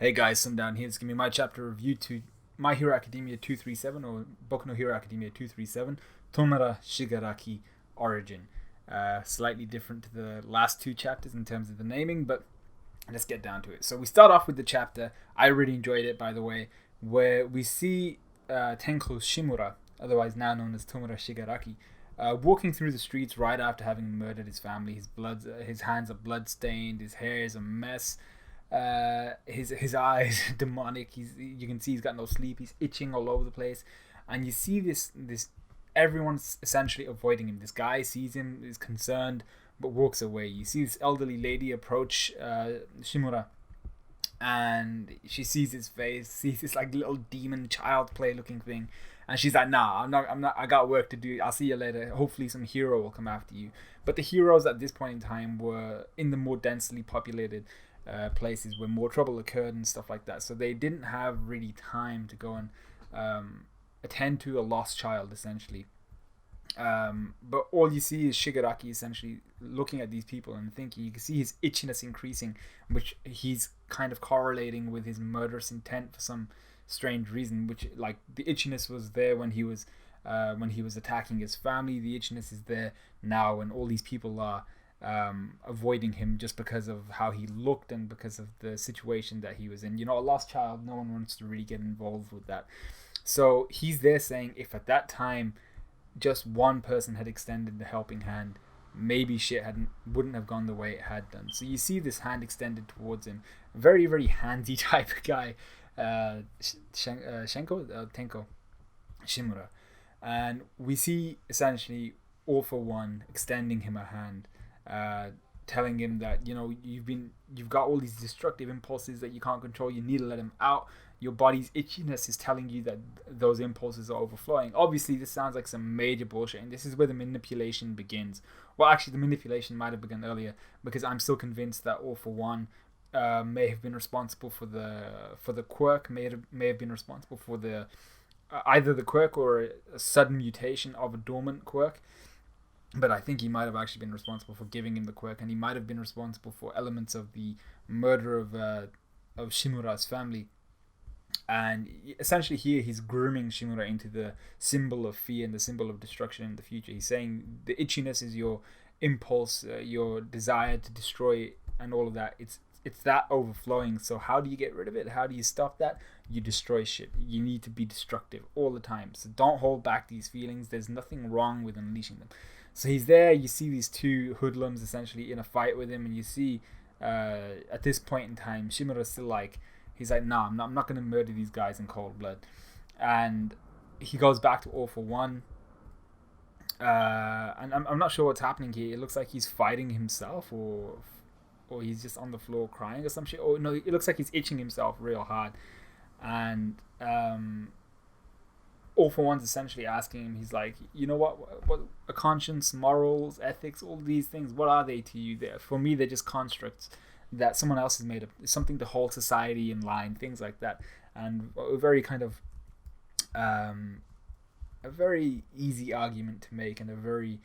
Hey guys, Sundown here. It's gonna be my chapter review to My Hero Academia 237 or Boku no Hero Academia 237, Tomura Shigaraki Origin. Slightly different to the last two chapters in terms of the naming, but let's get down to it. So we start off with the chapter. I really enjoyed it, by the way, where we see Tenko Shimura, otherwise now known as Tomura Shigaraki, walking through the streets right after having murdered his family. His hands are bloodstained, his hair is a mess. His eyes demonic. You can see he's got no sleep. He's itching all over the place, and you see this everyone's essentially avoiding him. This guy sees him, is concerned, but walks away. You see this elderly lady approach Shimura, and she sees his face, sees this like little demon child play looking thing, and she's like, "Nah, I'm not. I got work to do. I'll see you later. Hopefully, some hero will come after you." But the heroes at this point in time were in the more densely populated places where more trouble occurred and stuff like that. So they didn't have really time to go and attend to a lost child, essentially. But all you see is Shigaraki essentially looking at these people and thinking. You can see his itchiness increasing, which he's kind of correlating with his murderous intent for some strange reason. Which, like, the itchiness was there when he was attacking his family. The itchiness is there now when all these people are avoiding him just because of how he looked and because of the situation that he was in. You know, a lost child, no one wants to really get involved with that. So he's there saying, if at that time just one person had extended the helping hand, maybe shit wouldn't have gone the way it had done. So you see this hand extended towards him. Very, very handy type of guy. Tenko Shimura. And we see essentially All For One extending him a hand, telling him that, you know, you've got all these destructive impulses that you can't control. You need to let them out. Your body's itchiness is telling you that those impulses are overflowing. Obviously, this sounds like some major bullshit, and this is where the manipulation begins. Well, actually, the manipulation might have begun earlier, because I'm still convinced that All For One may have been responsible for the quirk, may have been responsible for the either the quirk or a sudden mutation of a dormant quirk. But I think he might have actually been responsible for giving him the quirk, and he might have been responsible for elements of the murder of Shimura's family. And essentially here he's grooming Shimura into the symbol of fear and the symbol of destruction in the future. He's saying the itchiness is your impulse, your desire to destroy and all of that. It's that overflowing. So how do you get rid of it? How do you stop that? You destroy shit. You need to be destructive all the time. So don't hold back these feelings. There's nothing wrong with unleashing them. So he's there. You see these two hoodlums essentially in a fight with him, and you see at this point in time Shimura's still like, he's like, nah, I'm not gonna murder these guys in cold blood. And he goes back to All For One, and I'm not sure what's happening here. It looks like he's fighting himself, or he's just on the floor crying or some shit. Or no, it looks like he's itching himself real hard. And All For One's essentially asking him, he's like, you know what a conscience, morals, ethics, all these things, what are they to you? For me, they're just constructs that someone else has made up, something to hold society in line, things like that. And a very kind of a very easy argument to make, and a very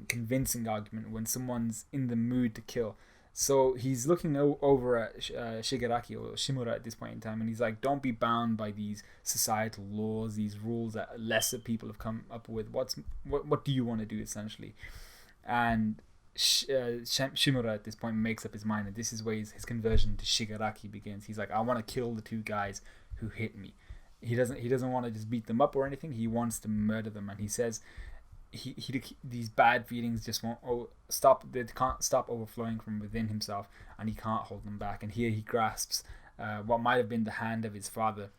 convincing argument when someone's in the mood to kill. So he's looking over at Shigaraki or Shimura at this point in time, and he's like, don't be bound by these societal laws, these rules that lesser people have come up with. What do you want to do, essentially? And Shimura at this point makes up his mind, and this is where his conversion to Shigaraki begins. He's like, I want to kill the two guys who hit me. He doesn't want to just beat them up or anything. He wants to murder them, and he says these bad feelings just won't stop. They can't stop overflowing from within himself, and he can't hold them back. And here he grasps what might have been the hand of his father,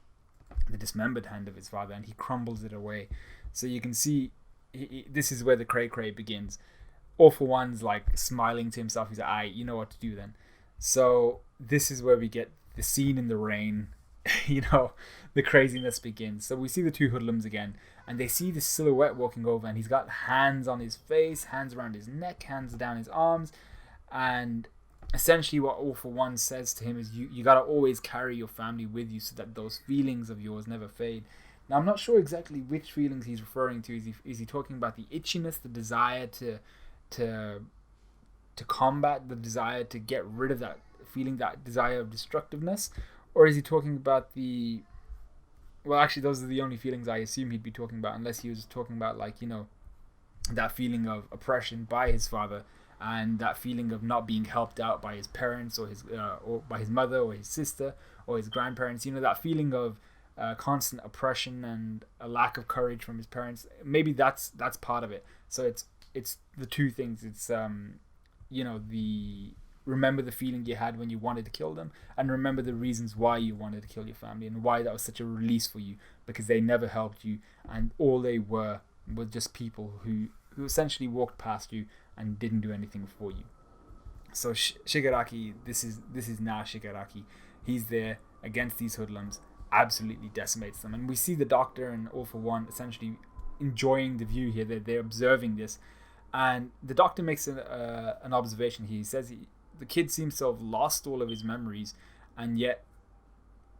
the dismembered hand of his father, and he crumbles it away. So you can see this is where the cray begins. All For One's like smiling to himself. He's like, you know what to do then. So this is where we get the scene in the rain. You know, the craziness begins. So we see the two hoodlums again, and they see this silhouette walking over, and he's got hands on his face, hands around his neck, hands down his arms. And essentially what All For One says to him is, you got to always carry your family with you so that those feelings of yours never fade. Now, I'm not sure exactly which feelings he's referring to. Is he talking about the itchiness, the desire to combat, the desire to get rid of that feeling that desire of destructiveness, or is he talking about the? Well, actually, those are the only feelings I assume he'd be talking about, unless he was talking about like that feeling of oppression by his father, and that feeling of not being helped out by his parents or by his mother or his sister or his grandparents. That feeling of constant oppression and a lack of courage from his parents. Maybe that's part of it. So it's the two things. It's the remember the feeling you had when you wanted to kill them, and remember the reasons why you wanted to kill your family and why that was such a release for you, because they never helped you, and all they were just people who essentially walked past you and didn't do anything for you. So Shigaraki, this is now Shigaraki. He's there against these hoodlums, absolutely decimates them, and we see the Doctor and All For One essentially enjoying the view here. They're observing this, and the Doctor makes an observation. He says the kid seems to have lost all of his memories, and yet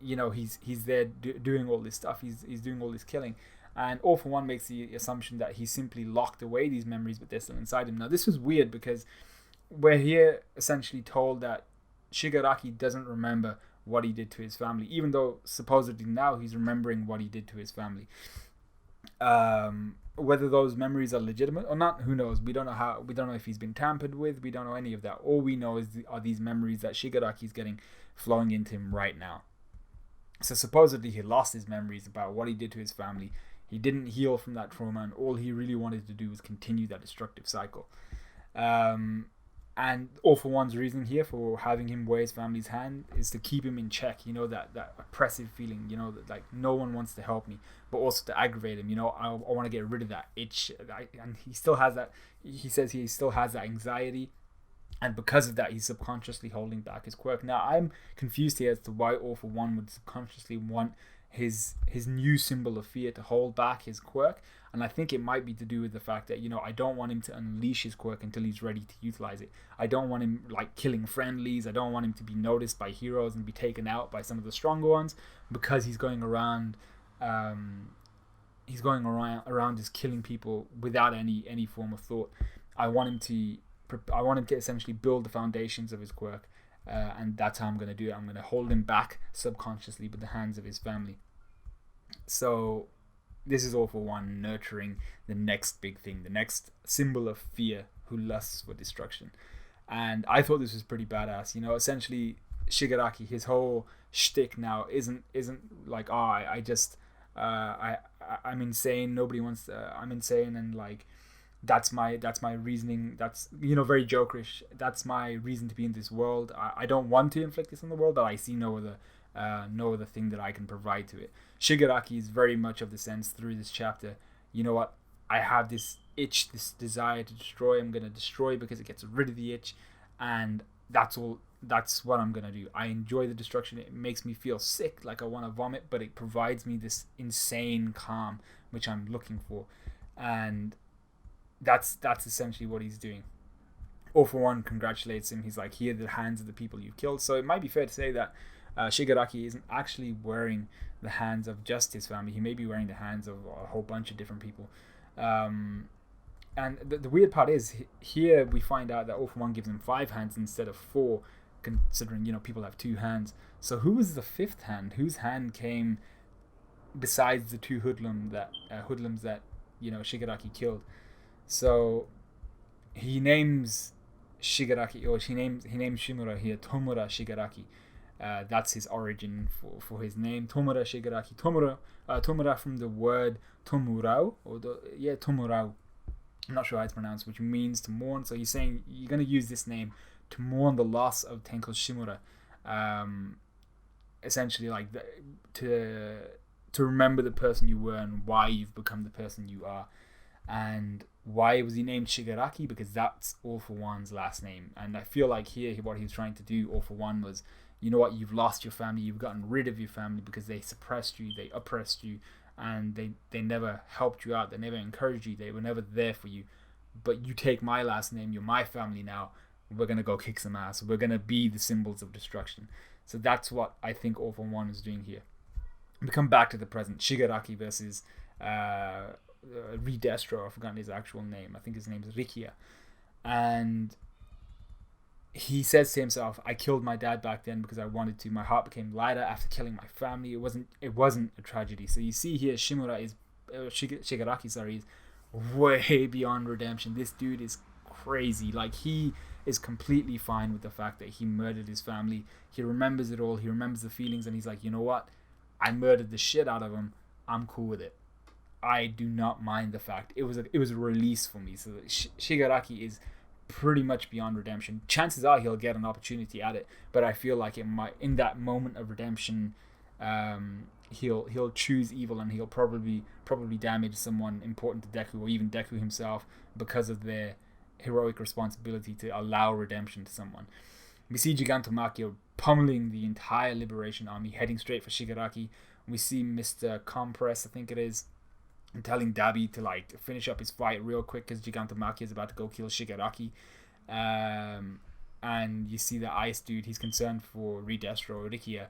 he's there doing all this stuff. He's doing all this killing. And All For One makes the assumption that he simply locked away these memories, but they're still inside him. Now, this was weird because we're here essentially told that Shigaraki doesn't remember what he did to his family, even though supposedly now he's remembering what he did to his family. Whether those memories are legitimate or not, who knows? We don't know if he's been tampered with. We don't know any of that. All we know are these memories that Shigaraki's getting flowing into him right now. So supposedly he lost his memories about what he did to his family. He didn't heal from that trauma, and all he really wanted to do was continue that destructive cycle. And All For One's reason here for having him wear his family's hand is to keep him in check. That oppressive feeling, that like no one wants to help me, but also to aggravate him. I want to get rid of that itch. And he still has that. He says he still has that anxiety, and because of that, he's subconsciously holding back his quirk. Now, I'm confused here as to why All For One would subconsciously want his new symbol of fear to hold back his quirk, and I think it might be to do with the fact that I don't want him to unleash his quirk until he's ready to utilize it. I don't want him like killing friendlies. I don't want him to be noticed by heroes and be taken out by some of the stronger ones, because he's going around just killing people without any form of thought. I want him to essentially build the foundations of his quirk, and that's how I'm going to do it. I'm going to hold him back subconsciously with the hands of his family. So this is All For One nurturing the next big thing, the next symbol of fear who lusts for destruction. And I thought this was pretty badass. Essentially Shigaraki, his whole shtick now isn't like, I'm insane, nobody wants to, I'm insane, and like that's my reasoning. That's very jokerish. That's my reason to be in this world. I don't want to inflict this on the world, but I see no other thing that I can provide to it. Shigaraki is very much of the sense through this chapter. I have this itch, this desire to destroy. I'm gonna destroy because it gets rid of the itch, and that's all. That's what I'm gonna do. I enjoy the destruction. It makes me feel sick, like I want to vomit, but it provides me this insane calm, which I'm looking for, and that's essentially what he's doing. All For One congratulates him. He's like, here are the hands of the people you've killed. So it might be fair to say that Shigaraki isn't actually wearing the hands of just his family. He may be wearing the hands of a whole bunch of different people. And the weird part is, here we find out that All For One gives him 5 hands instead of 4, considering people have 2 hands. So who was the 5th hand? Whose hand came besides the 2 hoodlums that Shigaraki killed? So he names Shigaraki, or he names Shimura here Tomura Shigaraki. That's his origin for his name, Tomura Shigaraki. Tomura from the word Tomurao, Tomurao. I'm not sure how it's pronounced, which means to mourn. So he's saying you're going to use this name to mourn the loss of Tenko Shimura. Essentially, like to remember the person you were and why you've become the person you are. And why was he named Shigaraki? Because that's All For One's last name. And I feel like here what he was trying to do, All For One, was, you've lost your family, you've gotten rid of your family because they suppressed you, they oppressed you, and they never helped you out, they never encouraged you, they were never there for you. But you take my last name, you're my family now, we're going to go kick some ass, we're going to be the symbols of destruction. So that's what I think All For One is doing here. We come back to the present, Shigaraki versus Ridestro. I've forgotten his actual name. I think his name is Rikia. And he says to himself, I killed my dad back then because I wanted to. My heart became lighter after killing my family. It wasn't a tragedy. So you see here, Shimura is Shigaraki, sorry, is way beyond redemption. This dude is crazy. Like, he is completely fine with the fact that he murdered his family. He remembers it all. He remembers the feelings, and he's like, you know what? I murdered the shit out of him. I'm cool with it. I do not mind the fact it was a release for me. So Shigaraki is pretty much beyond redemption. Chances are he'll get an opportunity at it, but I feel like it might, in that moment of redemption, he'll choose evil, and he'll probably damage someone important to Deku, or even Deku himself, because of their heroic responsibility to allow redemption to someone. We see Gigantomachia pummeling the entire Liberation Army, heading straight for Shigaraki. We see Mr. Compress, I think it is, telling Dabi to like finish up his fight real quick because Gigantomachia is about to go kill Shigaraki. And you see the ice dude, he's concerned for Redestro Rikia.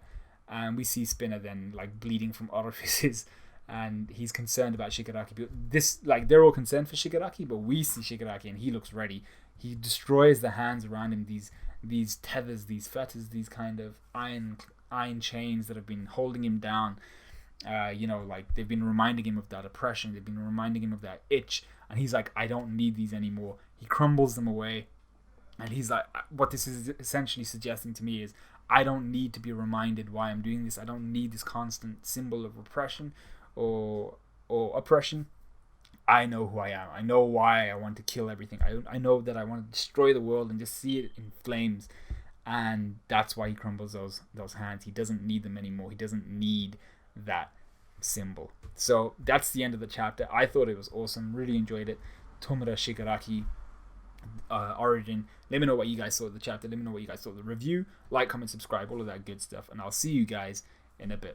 And we see Spinner then like bleeding from orifices, and he's concerned about Shigaraki. But this, like, they're all concerned for Shigaraki, but we see Shigaraki and he looks ready. He destroys the hands around him, these tethers, these fetters, these kind of iron chains that have been holding him down. Like, they've been reminding him of that oppression, they've been reminding him of that itch, and he's like, I don't need these anymore. He crumbles them away, and he's like, what this is essentially suggesting to me is, I don't need to be reminded why I'm doing this. I don't need this constant symbol of repression or oppression. I know who I am. I know why I want to kill everything. I know that I want to destroy the world and just see it in flames, and that's why he crumbles those hands. He doesn't need them anymore. He doesn't need that symbol. So that's the end of the chapter. I thought it was awesome. Really enjoyed it. Tomura Shigaraki origin. Let me know what you guys thought of the chapter. Let me know what you guys thought of the review. Like, comment, subscribe, all of that good stuff, and I'll see you guys in a bit.